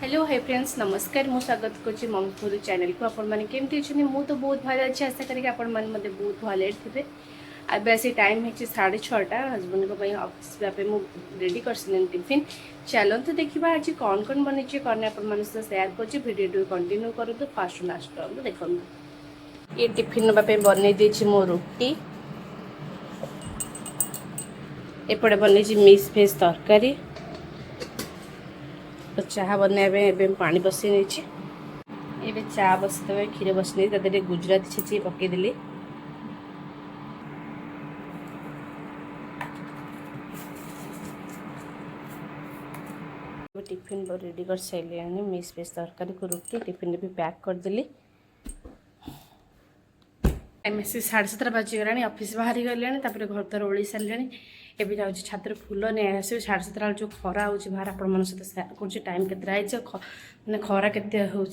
Hello hi friends नमस्कार मु स्वागत करुँच ममपुर चैनल को आपण मैंने केमती अच्छे मु तो बहुत भल अच्छे आशा करेंगे आपण मैंने मत बहुत भले थे। अब ऐसे टाइम है 6:30 हजबैंड को ऑफिस जावाई मुझे रेडी कर टिफिन चलते देखा आज कौन कौन बनी कौन आपण सेयार कर भिडियो कंटिन्यू करूँ फास्ट लास्ट कर देखो ये टिफिन नापी बनई देती मो रुटी एपटे बनई मिक्स भेज तरकारी तो चाह बनवाई पानी बसई नहीं चा बसते क्षीर बस नहीं गुजराती छेची पकईदेली टिफिन रेडी कर सारे मिक्स भेज तरकारी को रुटी टिफिन भी पैक करदेली टाइम 7:30 बाजीगला ऑफिस बाहरी गले घर द्वार ओढ़ी सारे एवं जाऊँ छात फुल नहीं आस 7:30 जो खरा हो बाहर आपण सहित सेयार कर टाइम के मैंने खरा के हो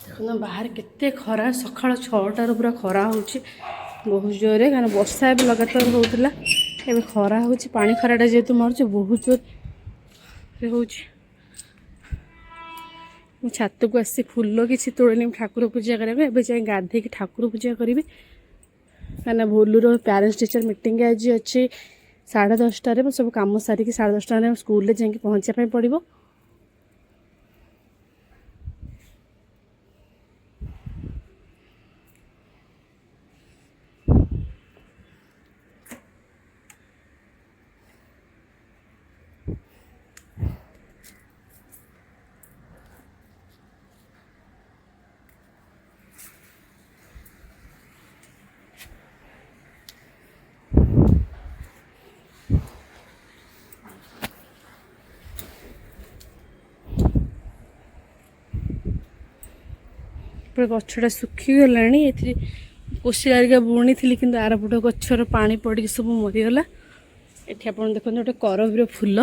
देखो बाहर केते खरा सकाल 6टार पूरा खरा हो बहुत जोर क्या वर्षा भी लगातार होता है खरा हो पानी खराटा जेहेतु मार्च बहुत जोर हो छात को आसी फुल किसी तोड़नी ठाकुर पूजा करेंगे एवं जाए गाधे ठाकुर पूजा करी क्या भोलूर पेरेंट्स टीचर मीटिंग आज अच्छी 10:30 सब कम सारिकी 10:30 स्कूल जाकि पहुँचापी पड़ो गछटा सुखीगला ये कोशियारिका बुणी थी कि आरपट गचर पानी पड़ सब मरीगला ये आप देखते गोटे करबीर फूल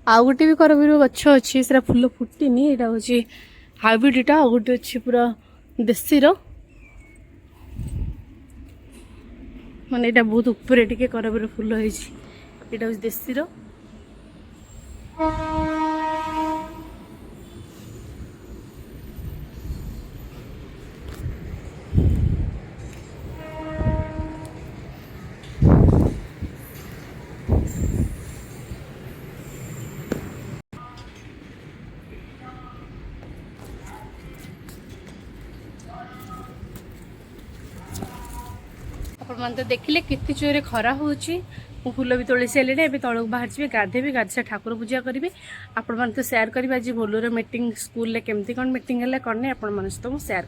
आउ गोटे भी करबीर गछ अच्छी से फूल फुटनी यहाँ हूँ हाइब्रिडटा आ गोटे अच्छी पूरा देशी माने यहाँ बहुत ऊपर टे करबीर फूल यहाँ हूँ देशी आप तो देखिले केते जोरे खरा हो फूल भी तोली सारे ए तौक बाहर जी गाधेबी गाधी ठाकुर पूजा करी आपण मैंने तो सेयार करी आज भोलूर मीटिंग स्कूल केमती कौन मीटिंग है कौन नहीं आपण सहित मुझे सेयार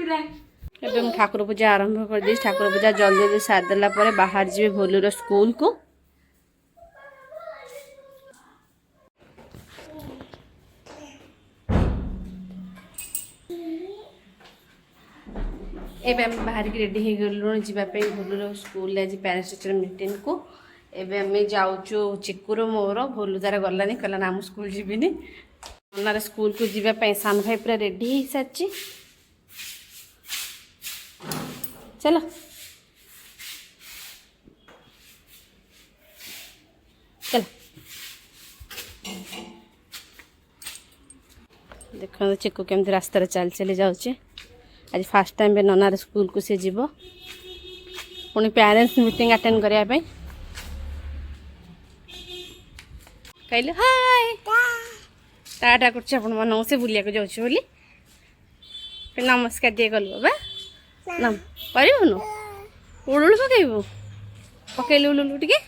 कर एवं ठाकुर पूजा आरंभ कर दी ठाकुर पूजा जल्दी जल्दी सारदेला बाहर जी भोलूर स्कूल को एवं आम बाहर की रेडी हो गलु जावाई भोलूर स्कूल आज पेरेंट्स टीचर मीटिंग को एवं आम जाऊँ चिकुर मोर भोलू तार गलानी कहला ना स्कूल जीविनी ओनार स्कूल को जीवाई सान भाई पूरा रेडी हो सारी चलो चलो देखो चिकू केमती रास्तार चल चली जाऊे आज फास्ट टाइम ननार स्कूल को सी जीव पुणी पेरेंट्स मीटिंग अटेंड करने कहले हाय टाटा कर से बुलिया जाऊँ बोली नमस्कार दिए गलु बाबा ना करूँ उलुलु पकईबू पकईलु उलुलु टे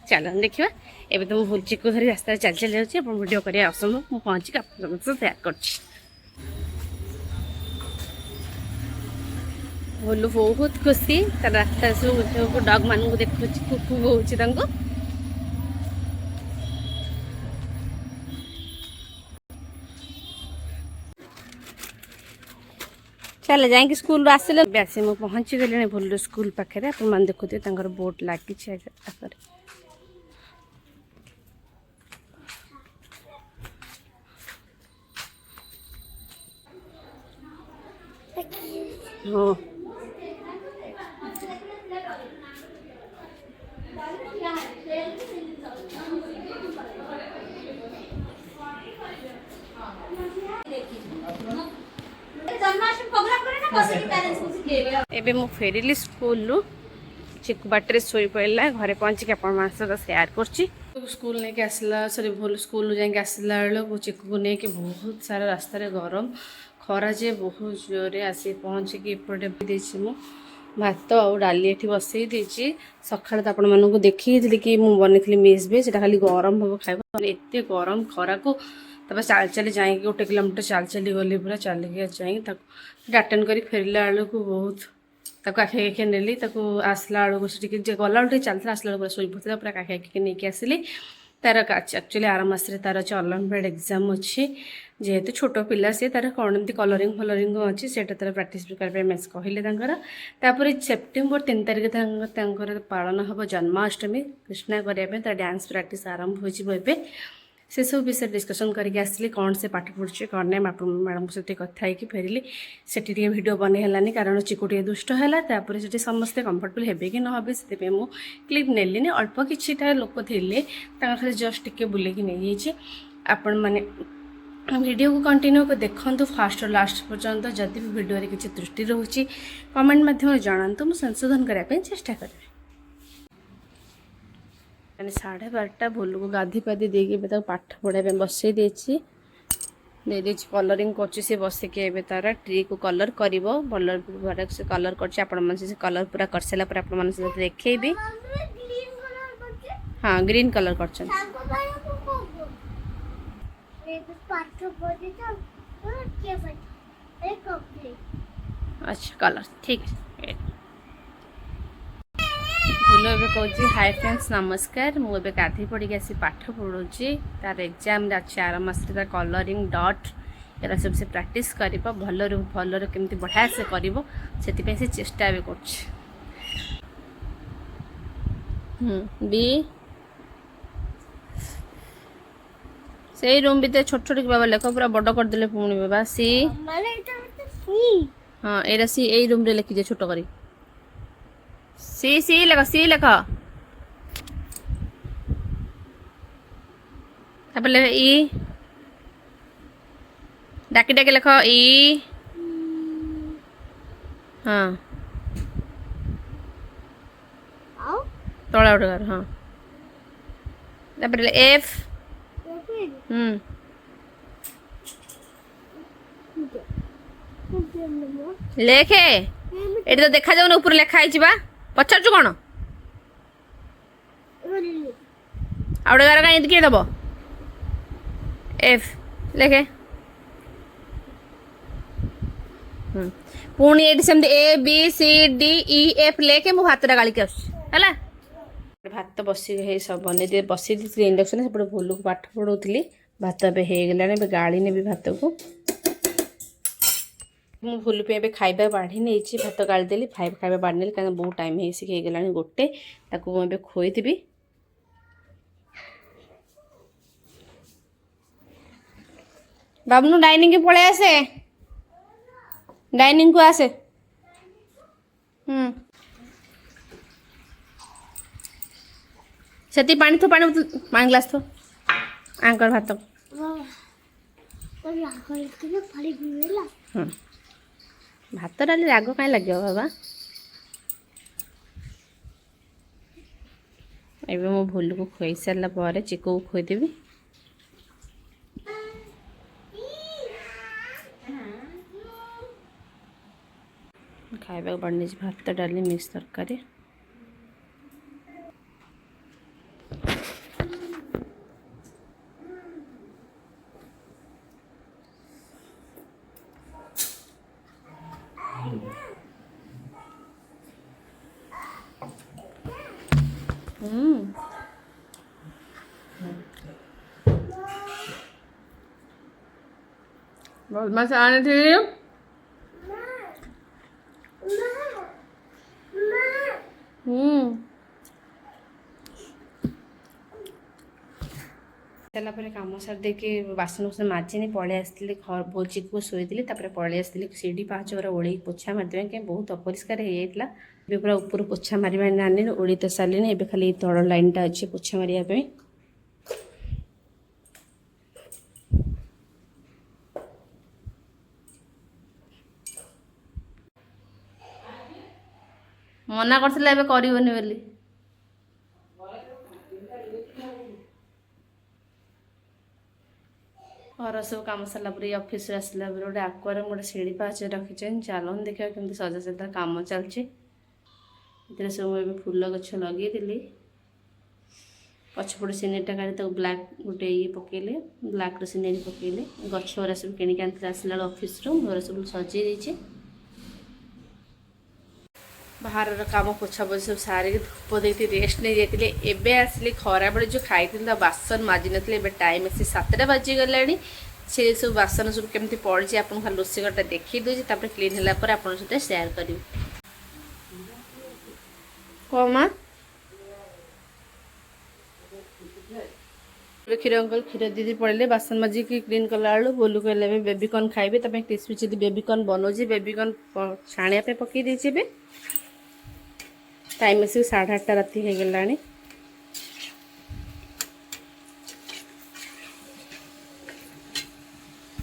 चल देखा एवं तो मुझे चिकू धरी रास्ता चल चल जाऊँगी वीडियो कर असंभव मुझे पहुँची आप सेयार कर भोलू बहुत खुशी तार रास्ता सब डग मान देखु कुकु बोची चल जाए स्कूल आसिले आसी मुझे पहुँची गले भोलू स्कूल पाखे आप देखुए बोर्ड लगी हाँ एबे मु फेरिली स्कूल चिकु बाटर शोई पड़ा घरे पहुँचिक आप सेयार कर स्कूल नहीं आसला सरी भूल स्कूल जाके आसला बेलू चिकु को लेकिन बहुत सारा रास्तार गरम खरा जे बहुत जोरे आसी पहुँचिकी एपटे मु भात आउ डाली ये बसई देती सका तो आपण मानक देखी कि मुझे बनई मिस भेज खाली गरम हम खाइबा एत गरम खरा को तब चाल चली जाए गोटे किलोमीटर चाल चली गली पूरा चलिए जाए अटेंड कर फेरला बेलू बहुत आखे आखे नेली आसला बेलू से गला बेलू चलता आसला बेलू शोई पड़ा पूरा आखे आखे नहीं आसली तार एक्चुअली आर मसरे तार अच्छे ओलंपियाड एग्जाम अच्छी जेहेतु छोट पिला सी तार कौन एमती कलरिंग फलरिंग अच्छी से तार प्राक्टिस करने मिस कहले सेप्टेम्बर 3 तारिख पालन हम जन्माष्टमी कृष्णा करने डांस प्राक्टिस आरंभ हो से सब विषय डिस्कसन करके आसली कौन से पाठ पढ़ुचे कौन ना मैडम सहित कथा ही फेरली से वीडियो बनई कारण चिकु टे दुष्ट है से समस्ते कंफर्टेबल हे कि नहे से क्लिप नेली अल्प किटा लोक थे खाली जस्ट टिके बुले नहीं आपण मैंने वीडियो को कंटिन्यू को देखु फास्ट और लास्ट पर्यंत जदि भी वीडियो रे किसी त्रुटि रोचे कमेंट माध्यम जनातु मुझे संशोधन करने चेष्टा करें 12:30 भोलू को गाधी पाधी देके पाठ पढ़ाई बसई देती कलरिंग कर बसिके तार ट्री को कलर कर भल से कलर कर कलर पूरा कर सारा पर आप देखेबी हाँ ग्रीन कलर कर अच्छा कलर ठीक है भूल ए कौन हाय फ्रेंड्स नमस्कार मुझे गाधी पड़ी आसी पाठ पढ़ुची तार एग्जाम अच्छे आर मस कलरिंग डट एरा सब से प्रैक्टिस कर भल भल केमती बढ़िया से कर से चेष्टा भी कर बी से रूम भी छोट छोट बाबा लेख पूरा बड़ करदे पुणी बाबा सी हाँ एरा सी यही रूम रे लिखीजे छोट करी सी सी लेख ई डाकी डाकी लेख ई हाँ तला उठे हाँ एफ लेखे ये तो देखा जाऊन ऊपर लिखाई पचार कौन आउटे गार कहीं किए दब एफ लेखे पुणी ये सेमती A B C D E F लेखे मु भातटा गाड़ी है भात बसी सब बन बसी दी इंडक्शन से भूलू को पाठ पढ़ाऊली भात हो गाड़ी ने भात को मु भूलू पे खाइबा बाढ़ी नहीं भात गाड़ी देली खाइबा बाढ़ी नेली कहीं बहुत टाइम हो गला गोटे मुझे खोईदेवी बाबू डाइनिंग पलि आसे डाइनिंग को आसे से पानी थो पानी ग्लास थो आंकर भात भात डाली राग कहीं लगे बाबा एबे मो भूलू को खोई सारा पर चिकू को खोईदेवी खाइबा बनी भात डाली मिक्स तरकारी बदमाश आने थे सारापर कम सार देखे बासन बासन माजिनी पलि आसती भोजी को शोली पलि आसती सीढ़ी पाँच गुरा ओढ़ पोछा मारिदेवे कहीं बहुत अपरिष्कार हो जाता है पूरा ऊपर पोछा मारे नानी ओढ़ी तो सारे एवं खाली तल लाइनटा अच्छे पोछा मारे मना कर घर सब कम सारापर ऑफिस आसला गोटे आक्वारियम गोटे सीढ़ी पाँच रखी चलन देखा केमती सजा सजा कम चलती सब मुझे फूल गछ लगे पछपटे सिनेरीटा काढ़ी ब्लैक गोटे ये पकईले ब्लैक सिनेरी पकईले गछ गुरा सब किणिक आसला ऑफिस घर सब सजे बाहर काम पोछा पोछ सब सारे धूप देती रेस्ट नहीं जाते एबे आसली खरा बेले जो खाई बासन माजि नी टाइम आसी 7टा बाजिगला से सब बासन सब केमती पड़ी आप खाली रोषेई घरटा देखी दूसरी क्लीन है आप सहित सेयार करी कमा क्षीर अंकल क्षीर दीदी पड़े बासन माजिक क्लीन कला बेलू बोलू कहले बेबीकर्न खाइबे क्रिस्पी चिली बेबीकर्न बनाऊँ बेबीकर्न छाणिया पकई देती टाइम आसिक 8:30 राति हो गलानी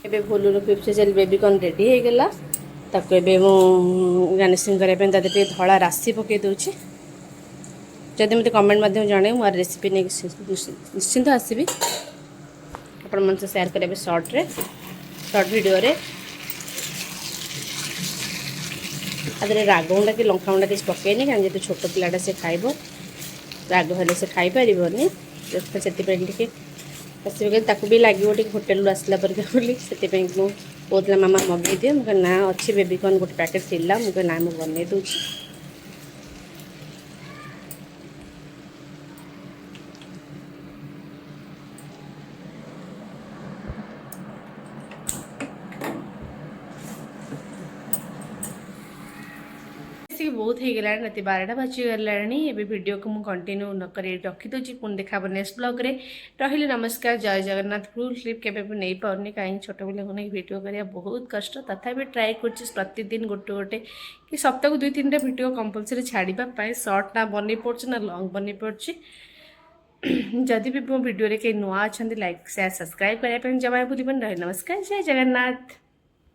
एबे भोलूर क्रिस्पी चिली बेबीकर्न रेडी हो गला ताको एबे मु गार्निशिंग करने धड़ा राशि पकई दूची जदि मत कमेंट मध्यम जन मोर रेसिपी नहीं निश्चिंत आसबि आपण मन सेयार करेंगे शॉर्ट वीडियो रे आदि राग गुंडा कि लंका गुंडा किसी पकईनी कहीं जो छोट पिलाटा से खाइब राग हेल्ले से खाई पारनी से आसपे भी लगे होटेल आसला बोली से कहला मामा मगई दिए मुझे ना अच्छी बेबीकर्न गोटे पैकेट थी मुझे ना मुझे बनई दूसरी बहुत हो गला रात 12टा बाजिगला वीडियो को मुझे कंटिन्यू नक रखीदे पुणी देखा नेक्स्ट ब्लॉग रे रही नमस्कार जय जगन्नाथ फुल क्लिप के नहीं पाऊनी कहीं छोट पिला को नहीं वीडियो करा बहुत कष्ट तथापि ट्राए कर प्रतिदिन गोटे गोटे कि सप्ताह को 2-3टा वीडियो कंपलसरी छाड़ापी सर्ट ना बन पड़े ना लंग बन पड़े जदि भी मो वीडियो कहीं नुआ अच्छा लाइक शेयर सब्सक्राइब करने जमा भूल रही नमस्कार जय जगन्नाथ।